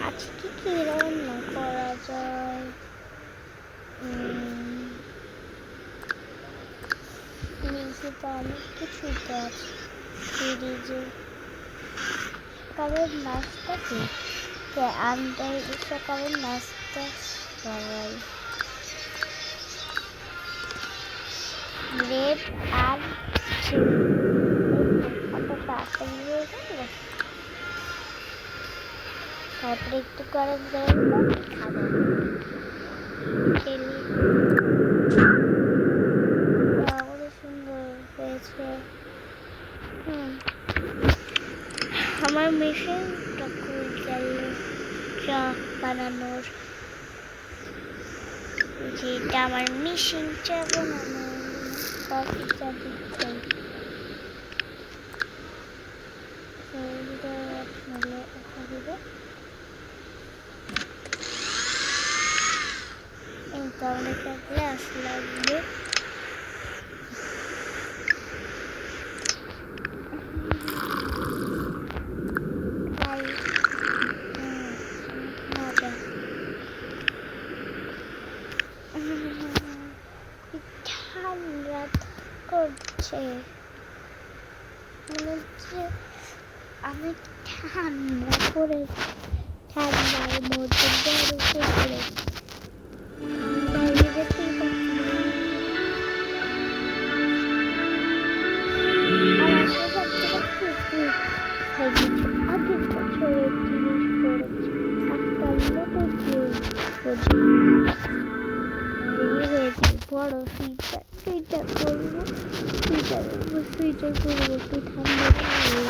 আজকে কি রান্না করা যায়? ফ্রিজে তো অনেক কিছুই তো আছে। ফ্রিজে সকালের নাস্তা কি? আমটাই সকালের নাস্তা সবাই ব্রেড আর অত তাড়াতাড়ি হয়ে গেল। তারপরে একটু গরম গরম খাবো। খেলি সুন্দর হয়েছে। আমার মেশিনটা খুব গেল চা বানানোর। যেটা আমার মেশিন চা বানানোর কফি চা দিতে একটা গ্লাস লাগবে। মজা ঠান্ডা করছে মনে হচ্ছে আমি ঠান্ডা করে ঠান্ডার মধ্যে বরফে পড়ে আগের বছরের জিনিস পড়েছি হয়েছে বড় সুইটার সুইটার করবো সুইটার করবো একটু ঠান্ডা ভালো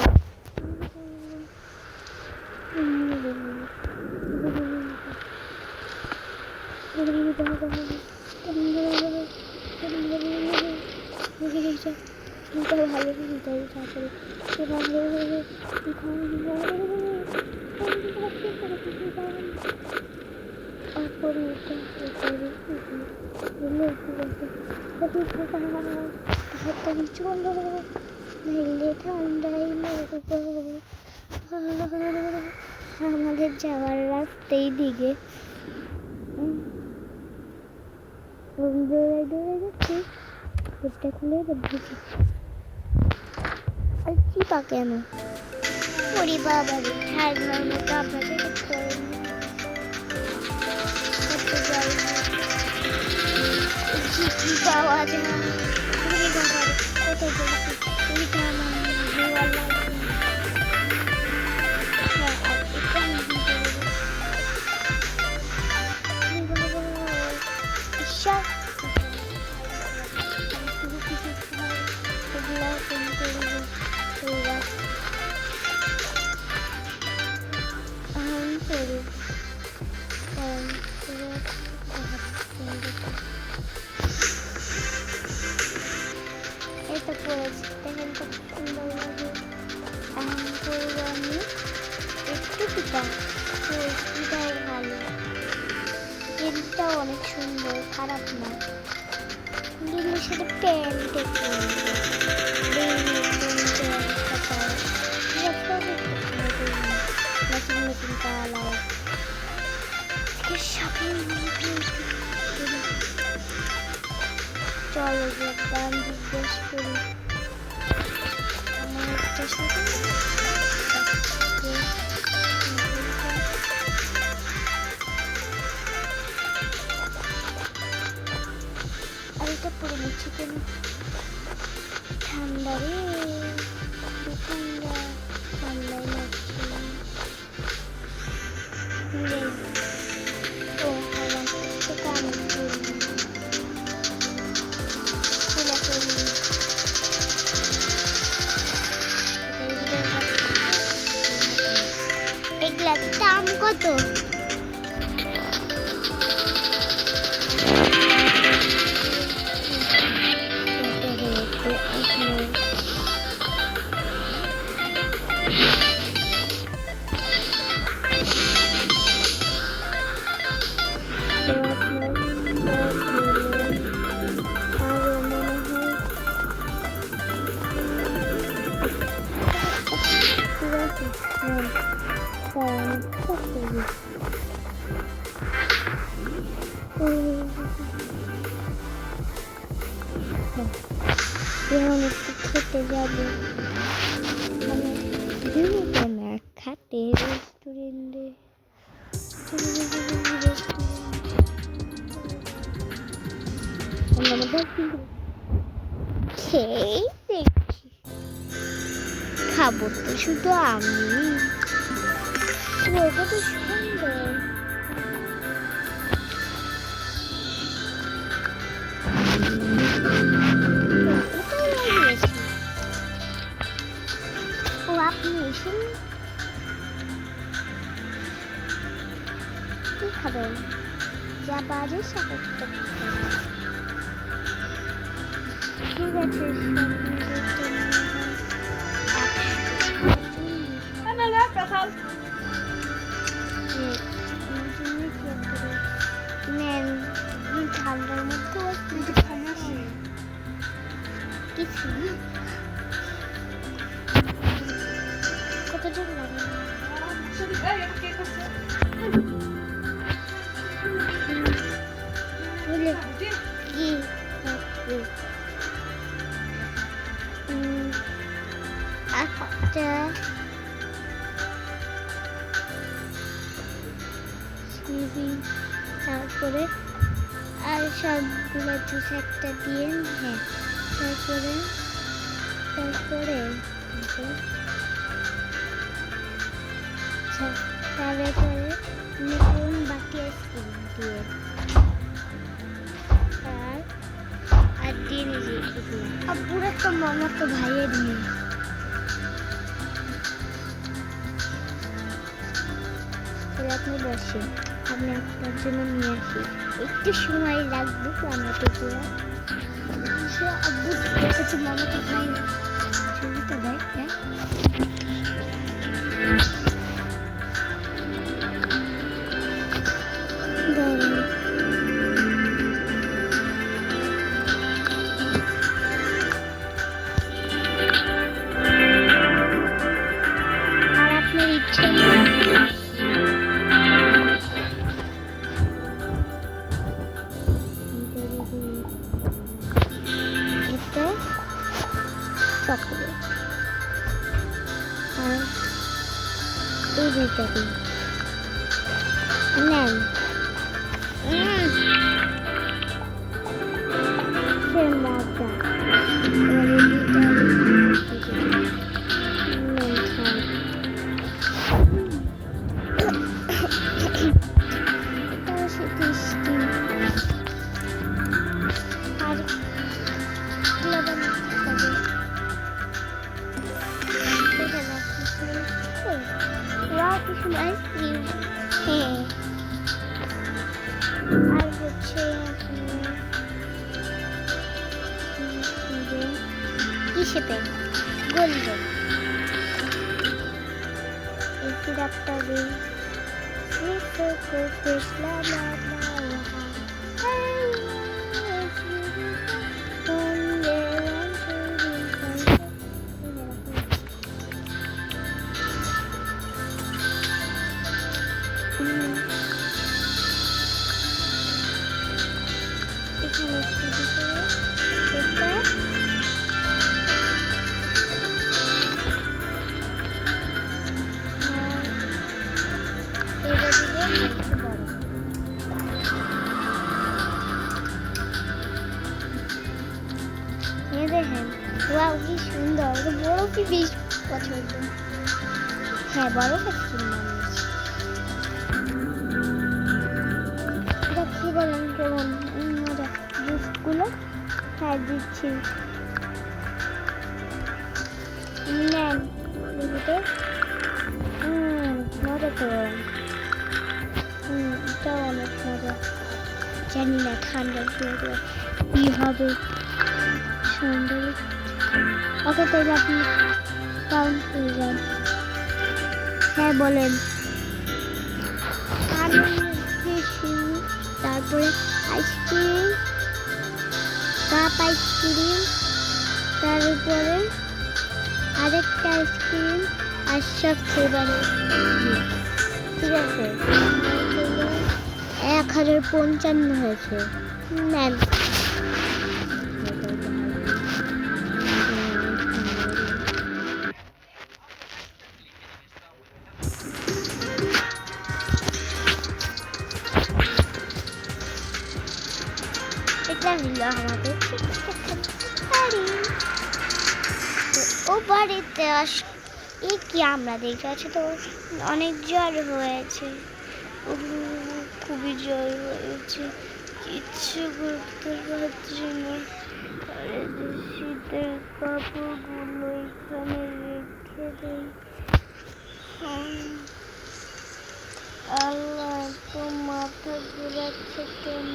ঠান্ডায় আমাদের যাওয়ার রাস্তায় দিকে দৌড়াই যাচ্ছি ফুটটা খুলে ঢুকি আর চিপা কেন ওরে বাবা রে ঠান্ডার মতো আপনাদের পাওয়া যায় কত এটা পড়েছি দেখেন কত সুন্দর লাগে। এখন করবো আমি একটু পিঠা পিঠাও ভালো জিনিসটাও অনেক সুন্দর খারাপ না জিনিস সাথে প্যান্টে নতুন নতুন কালার শপিং চলো দাম জিজ্ঞেস করি আমার একটা শপিং আর এটা পরে নিচ্ছি কেন ঠান্ডা রে ঠান্ডা ঠান্ডায় লাগছে ও আমার তো কান এগুলার দাম কত? এখন একটু খেতে যাবো মানে না খাতে রেস্টুরেন্টে খেয়ে দেখছি খাবো তো শুধু আমি ওটা তো সুন্দর ও আপনি এসেন কি খাবেন যা বাজে সেটা ঠিক আছে নেন ঠান্ডার মধ্যে কিছু কতজন লাগে কি একটা তারপরে আর সবগুলো জুস একটা দিয়ে হ্যাঁ তারপরে তারপরে নতুন বাকি আইসক্রিম দিয়ে আর দিয়ে নিজে পুরো একটা মামা তো ভাইয়ের মেয়ে আপনি বসে আপনি আপনার জন্য নিয়ে আসি একটু সময় লাগবে মামাকে পুরো সে আব্বু দেখেছে মামাকে খাই না ছবিটা দেখ আর আপনার ইচ্ছে নেন সে মজা আইসক্রিম হ্যাঁ আর হচ্ছে কিসেতে গোল্ডেন এই সিরাপটা দিই দেখেন ওয়াও কি সুন্দর বড় কি বেশ পছন্দ হ্যাঁ বড় এটা কি বলেন কেমন মজা জুসগুলো হ্যাঁ দিচ্ছি নেন দেখতে মজা তো এটা অনেক মজা জানি না ঠান্ডা কি হবে সুন্দর ওকে তো আপনি কাউন্ট করে যান হ্যাঁ বলেন তারপরে আইসক্রিম কাপ আইসক্রিম তার উপরে আরেকটা আইসক্রিম আর সব ফ্লেভারের ঠিক আছে, 1055 হয়েছে। নেন। এটা নিল আমাদের বাড়ি। ও বাড়িতে এই কি আমরা দেখতে পাচ্ছি তো অনেক জ্বর হয়েছে, খুবই জ্বর হয়েছে, কিচ্ছু করতে পারছি না। শীতের কাপড়গুলো এখানে রেখে দেই। আল্লাহ, তো মাথা ঘুরাচ্ছে কেন?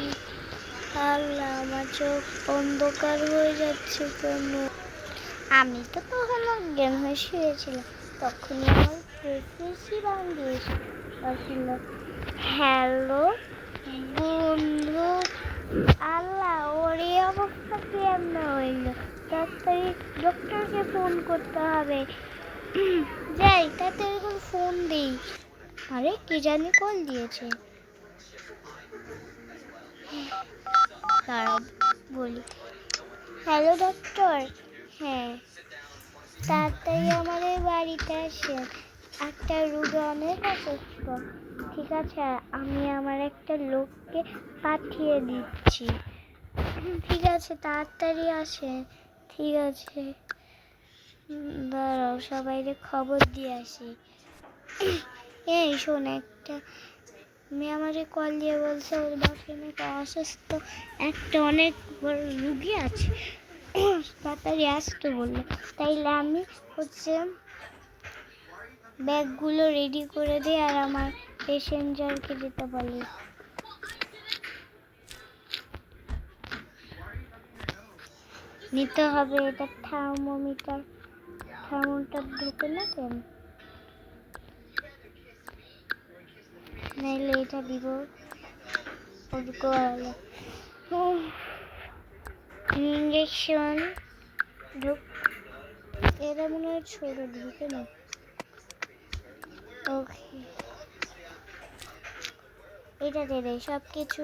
আল্লাহ, আমার চোখ অন্ধকার হয়ে যাচ্ছে কেন? আমি তো তখন অজ্ঞান হয়ে শুয়েছিলাম, তখনই আমার প্রেসি বাংলিয়েছিল। হ্যালো বন্ধু। আল্লাহ, ওর এই অবস্থা কেমন হইল? তাড়াতাড়ি ডক্টরকে ফোন করতে হবে। যাই, তাড়াতাড়ি করে ফোন দিই। আরে কি জানি কল দিয়েছে, দাঁড়াও বলি। হ্যালো ডক্টর, হ্যাঁ তাড়াতাড়ি আমাদের বাড়িতে আসেন, একটা রোগী অনেক অসুস্থ। ঠিক আছে, আমি আমার একটা লোককে পাঠিয়ে দিচ্ছি। ঠিক আছে, তাড়াতাড়ি আসেন। ঠিক আছে, দাঁড়াও সবাইকে খবর দিয়ে আসি। এই শোন, একটা মেয়ে আমাকে কল দিয়ে বলছে ওর বাসায় নাকি অসুস্থ একটা অনেক বড় রুগী আছে, তাড়াতাড়ি আসতে বললো। তাইলে আমি ব্যাগগুলো রেডি করে দিই আর আমার প্যাসেঞ্জারকে যেতে বলি। নিতে হবে এটা থার্মোমিটার ঢুকে না কেন? নাইলে এটা দিব। ইঞ্জেকশন এরা মনে হয় ছোট ঢুকে না। ওকে, এটা দে সব কিছু।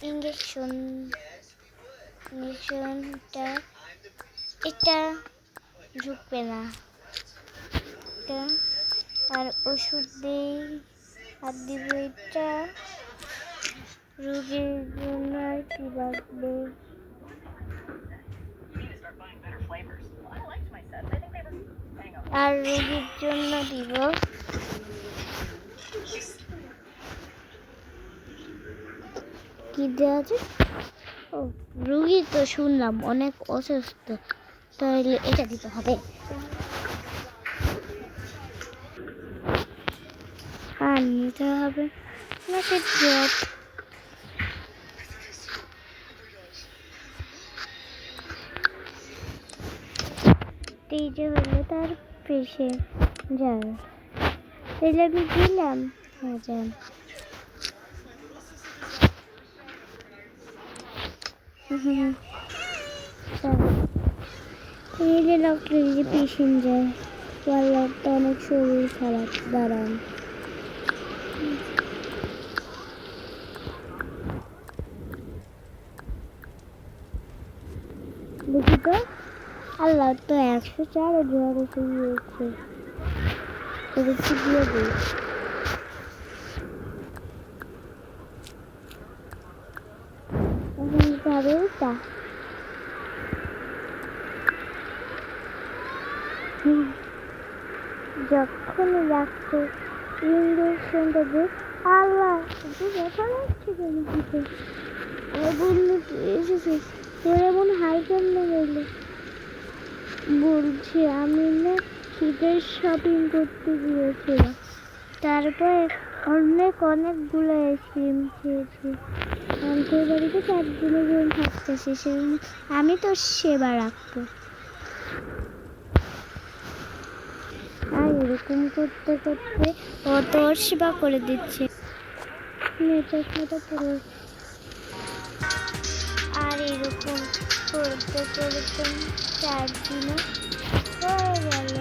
ইঞ্জেকশনটা এটা ঢুকবে না, আর ওষুধ দিই আর দিব এটা। রোগীর জন্য আর কি বাঁচবে? আর রোগীর জন্য দিব কি দেওয়া আছে? ও, রোগী তো শুনলাম অনেক অসুস্থ, তাহলে এটা দিতে হবে। আর নিতে হবে নাকি ড্রপ? এই যে হলো তার প্যাসেঞ্জার, তাহলে আমি দিলাম। হ্যাঁ যান। এই যে ডক্টর, এই যে প্যাসেঞ্জার, তো অনেক শরীর খারাপ, দাঁড়ান। দেখি তো, আল্লাহ তো 104 জ্বর এসে গিয়েছে, একটু দিয়ে দিই। এখন যাবে ওটা। যখন যাচ্ছে ইঞ্জেকশনটা দিয়ে, আল্লাহ একটু ব্যথা লাগছে কেন দিতে? বললো এসেছে, তোর এমন হাই কেন গেলো? বলছি আমি না শীতের শপিং করতে গিয়েছিলাম, তারপর অনেকগুলো আইসক্রিম খেয়েছি। আমাদের বাড়িতে 4 জন থাকতেছে, সেজন্য আমি তো সেবা রাখবো। আর এরকম করতে করতে ও তোর সেবা করে দিচ্ছে। আর এরকম করতে করতে 4 দিনও হয়ে গেল।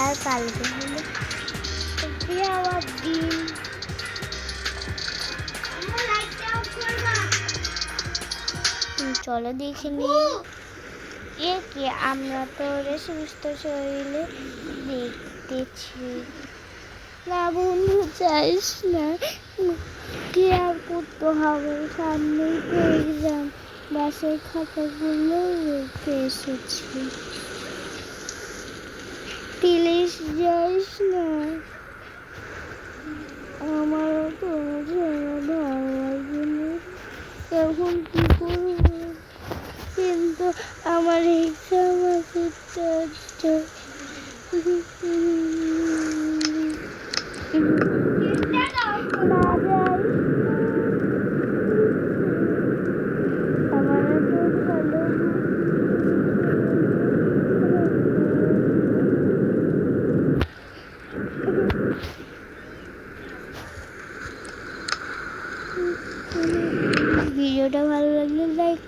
আর কালকে হলো ডিম। চলো দেখে নিই এ কি, আমরা তো ওরে সুস্থ শরীরে দেখতেছি না। বন্ধু চাইস না, কি আর করতে হবে, সামনেই তো এক্সাম, বাসের খাতাগুলো রেখে এসেছি। প্লিজ যাইস না, আমারও তো ভালো লাগে না, এখন কি করবো, কিন্তু আমার এক্সাম আছে তো। ভিডিওটা ভালো লাগলে লাইক